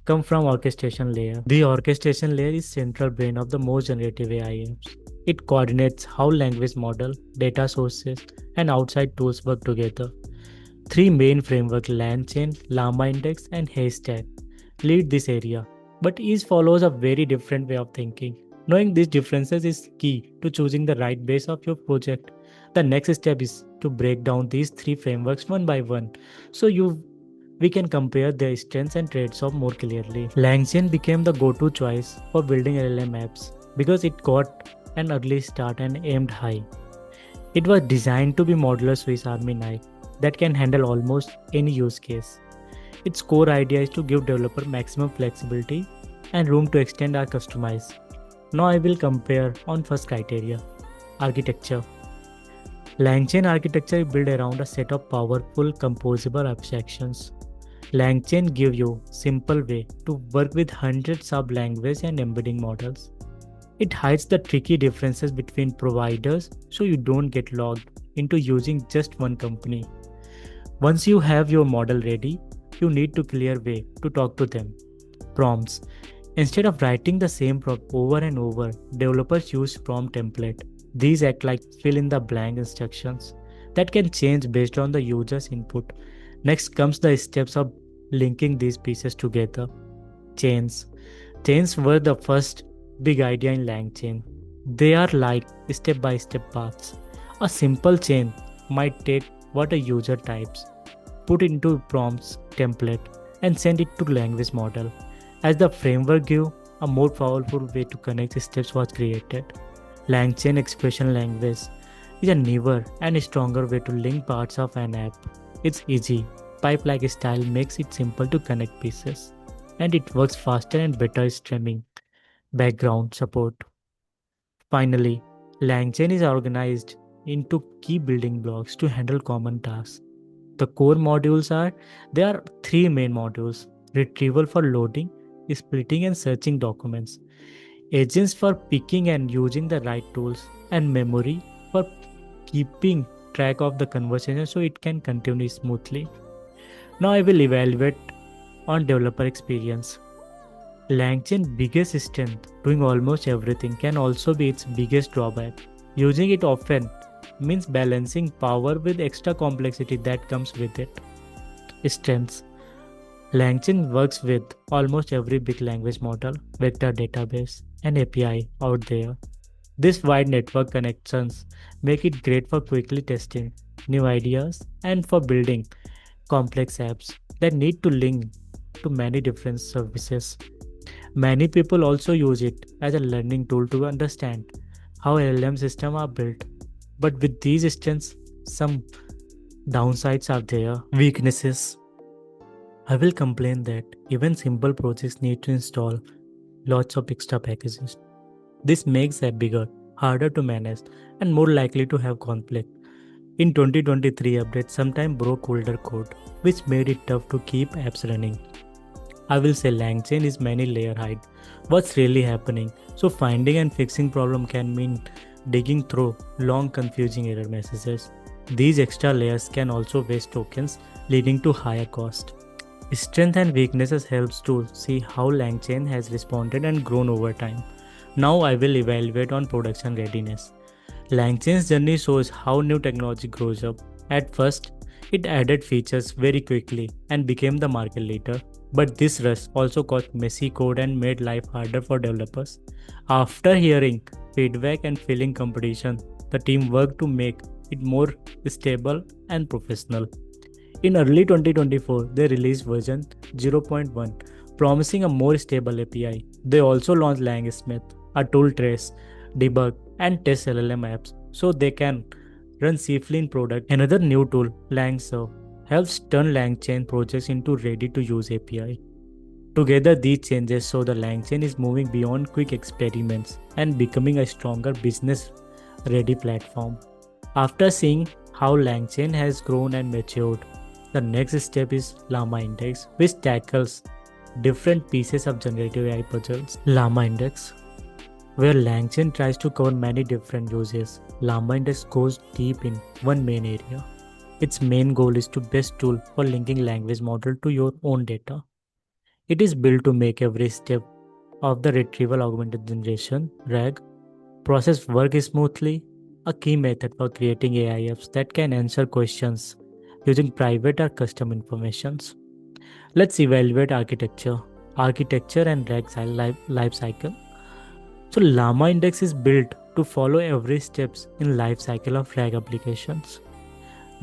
come from orchestration layer. The orchestration layer is central brain of the most generative AI apps. It coordinates how language model, data sources, and outside tools work together. Three main frameworks Langchain, LlamaIndex, and Haystack lead this area, but each follows a very different way of thinking. Knowing these differences is key to choosing the right base of your project. The next step is to break down these three frameworks one by one so we can compare their strengths and trade-offs more clearly. Langchain became the go-to choice for building LLM apps because it got an early start and aimed high. It was designed to be modular Swiss Army knife that can handle almost any use case. Its core idea is to give developer maximum flexibility and room to extend or customize. Now I will compare on first criteria, architecture. Langchain architecture is built around a set of powerful composable abstractions. Langchain gives you simple way to work with hundreds of language and embedding models. It hides the tricky differences between providers so you don't get logged into using just one company. Once you have your model ready, you need to clear way to talk to them. Prompts. Instead of writing the same prompt over and over, developers use prompt template. These act like fill in the blank instructions that can change based on the user's input. Next comes the steps of linking these pieces together. Chains. Chains were the first big idea in Langchain. They are like step-by-step paths. A simple chain might take what a user types, put into prompts template, and send it to language model. As the framework grew, a more powerful way to connect steps was created. Langchain expression language is a newer and stronger way to link parts of an app. It's easy. Pipe-like style makes it simple to connect pieces, and it works faster and better streaming background support. Finally, Langchain is organized into key building blocks to handle common tasks. The core modules are there are three main modules: retrieval for loading, splitting and searching documents, agents for picking and using the right tools, and memory for keeping track of the conversation so it can continue smoothly. Now I will evaluate on developer experience. Langchain's biggest strength, doing almost everything, can also be its biggest drawback. Using it often means balancing power with extra complexity that comes with it. Strengths. Langchain works with almost every big language model, vector database, and API out there. This wide network connections make it great for quickly testing new ideas and for building complex apps that need to link to many different services. Many people also use it as a learning tool to understand how LLM systems are built. But with these strengths, some downsides are there. Weaknesses. I will complain that even simple projects need to install lots of extra packages. This makes it bigger, harder to manage, and more likely to have conflict. In 2023 updates sometimes broke older code, which made it tough to keep apps running. I will say Langchain is many layer hide. What's really happening? So finding and fixing problem can mean digging through long confusing error messages. These extra layers can also waste tokens, leading to higher cost. Strength and weaknesses helps to see how Langchain has responded and grown over time. Now I will evaluate on production readiness. Langchain's journey shows how new technology grows up. At first, it added features very quickly and became the market leader. But this rush also caused messy code and made life harder for developers. After hearing feedback and feeling competition, the team worked to make it more stable and professional. In early 2024, they released version 0.1, promising a more stable API. They also launched LangSmith, a tool trace, debug, and test LLM apps so they can run safely in product. Another new tool, LangServe, helps turn Langchain projects into ready-to-use API. Together, these changes show the Langchain is moving beyond quick experiments and becoming a stronger business-ready platform. After seeing how Langchain has grown and matured, the next step is LlamaIndex, which tackles different pieces of generative AI puzzles. LlamaIndex, where Langchain tries to cover many different uses, LlamaIndex goes deep in one main area. Its main goal is to best tool for linking language model to your own data. It is built to make every step of the Retrieval-Augmented Generation (RAG) process work smoothly, a key method for creating AI apps that can answer questions using private or custom informations. Let's evaluate architecture and RAG life cycle. So LlamaIndex is built to follow every steps in life cycle of RAG applications.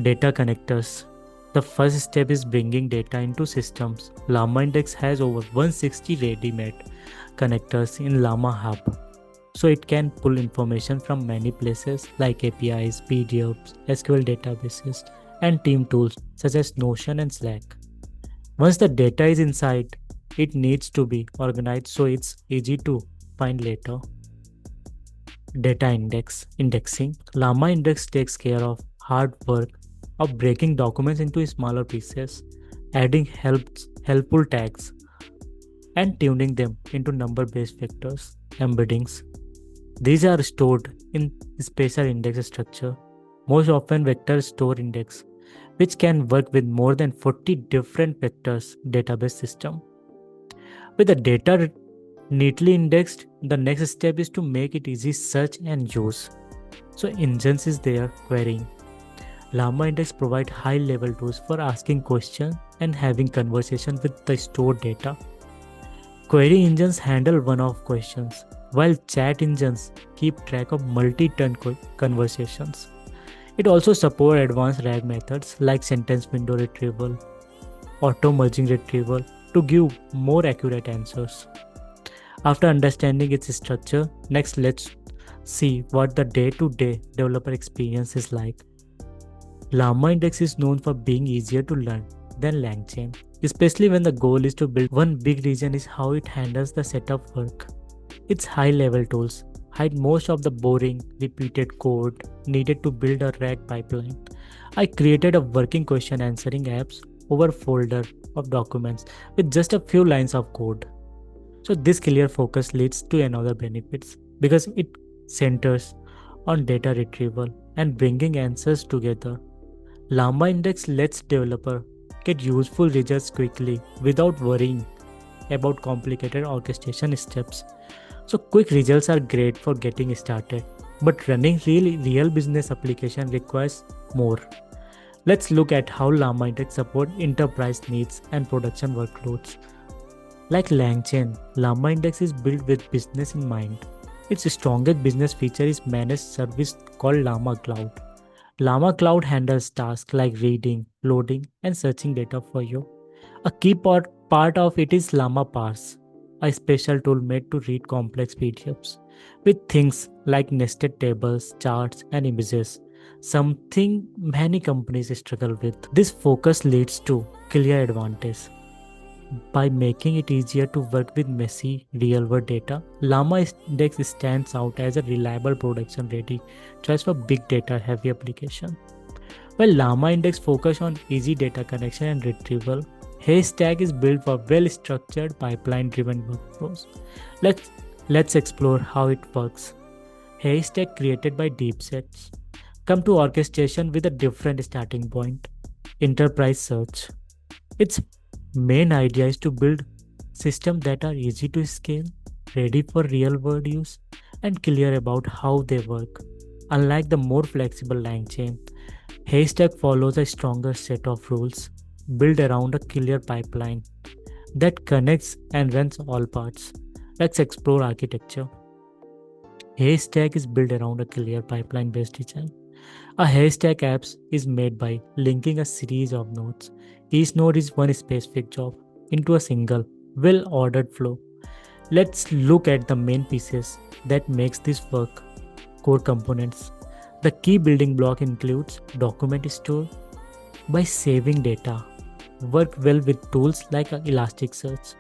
Data connectors. The first step is bringing data into systems. LlamaIndex has over 160 ready-made connectors in Llama Hub, so it can pull information from many places like APIs, PDFs, SQL databases, and team tools such as Notion and Slack. Once the data is inside, it needs to be organized so it's easy to find later. Indexing. LlamaIndex takes care of hard work of breaking documents into smaller pieces, adding helpful tags, and tuning them into number-based vectors, embeddings. These are stored in spatial index structure, most often vector store index, which can work with more than 40 different vectors database system. With the data neatly indexed, the next step is to make it easy search and use. So engines is there querying. LlamaIndex provide high-level tools for asking questions and having conversation with the stored data. Query engines handle one-off questions, while chat engines keep track of multi-turn conversations. It also supports advanced RAG methods like sentence window retrieval, auto-merging retrieval to give more accurate answers. After understanding its structure, next let's see what the day-to-day developer experience is like. LlamaIndex is known for being easier to learn than Langchain, especially when the goal is to build. One big reason is how it handles the setup work. Its high-level tools hide most of the boring, repeated code needed to build a RAG pipeline. I created a working question answering apps over a folder of documents with just a few lines of code. So this clear focus leads to another benefits because it centers on data retrieval and bringing answers together. LlamaIndex lets developer get useful results quickly without worrying about complicated orchestration steps. So quick results are great for getting started, but running real business application requires more. Let's look at how LlamaIndex support enterprise needs and production workloads. Like Langchain, LlamaIndex is built with business in mind. Its strongest business feature is managed service called Llama Cloud. Llama Cloud handles tasks like reading, loading, and searching data for you. A key part of it is Llama Parse, a special tool made to read complex PDFs with things like nested tables, charts, and images, something many companies struggle with. This focus leads to clear advantage. By making it easier to work with messy, real-world data, LlamaIndex stands out as a reliable production-ready choice for big data-heavy application. While LlamaIndex focuses on easy data connection and retrieval, Haystack is built for well-structured, pipeline-driven workflows. Let's explore how it works. Haystack, created by DeepSets, come to orchestration with a different starting point: enterprise search. Its main idea is to build systems that are easy to scale, ready for real-world use, and clear about how they work. Unlike the more flexible Langchain, Haystack follows a stronger set of rules built around a clear pipeline that connects and runs all parts. Let's explore architecture. Haystack is built around a clear pipeline-based design. A Haystack app is made by linking a series of nodes. Each node is one specific job into a single, well-ordered flow. Let's look at the main pieces that makes this work. Core components. The key building block includes document store by saving data. Work well with tools like Elasticsearch.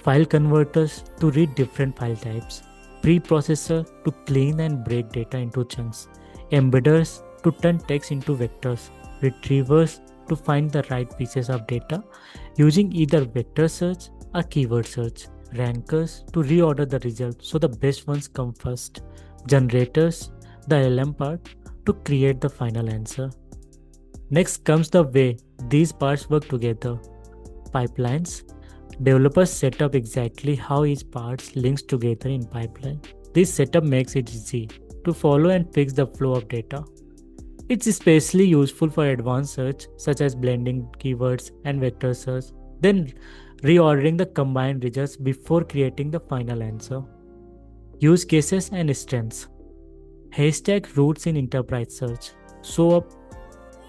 File converters to read different file types. Preprocessor to clean and break data into chunks. Embedders to turn text into vectors. Retrievers to find the right pieces of data using either vector search or keyword search. Rankers to reorder the results so the best ones come first. Generators, the LM part, to create the final answer. Next comes the way these parts work together. Pipelines. Developers set up exactly how each part links together in pipeline. This setup makes it easy to follow and fix the flow of data. It's especially useful for advanced search, such as blending keywords and vector search, then reordering the combined results before creating the final answer. Use cases and strengths. Haystack roots in enterprise search show up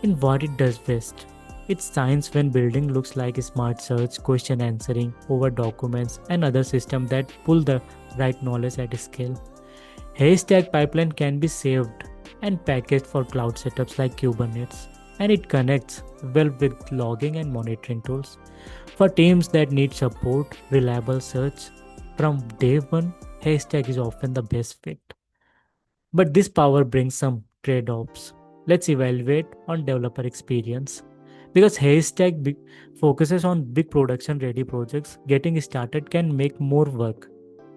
in what it does best. Its science when building looks like smart search, question answering over documents, and other systems that pull the right knowledge at scale. Haystack pipeline can be saved and packaged for cloud setups like Kubernetes, and it connects well with logging and monitoring tools. For teams that need support, reliable search from day one, Haystack is often the best fit. But this power brings some trade-offs. Let's evaluate on developer experience. Because focuses on big production-ready projects, getting started can make more work.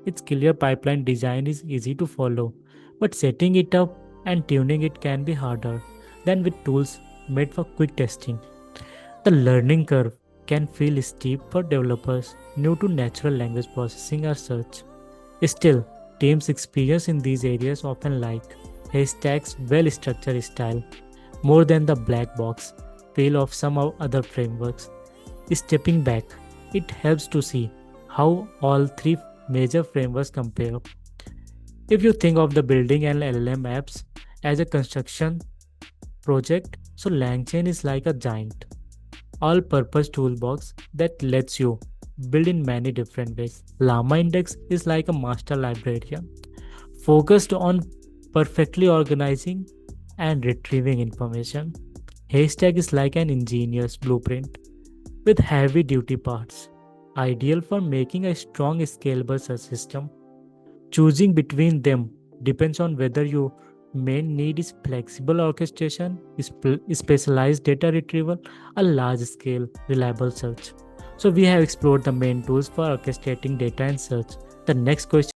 Its clear pipeline design is easy to follow, but setting it up and tuning it can be harder than with tools made for quick testing. The learning curve can feel steep for developers new to natural language processing or search. Still, teams experience in these areas often like Haystack's well structured style more than the black box feel of some other frameworks. Stepping back, it helps to see how all three major frameworks compare. If you think of the building and LLM apps as a construction project, so Langchain is like a giant all purpose toolbox that lets you build in many different ways. LlamaIndex is like a master librarian focused on perfectly organizing and retrieving information. Haystack is like an engineer's blueprint with heavy duty parts, ideal for making a strong scalable search system. Choosing between them depends on whether your main need is flexible orchestration, specialized data retrieval, a large scale reliable search. So we have explored the main tools for orchestrating data and search. The next question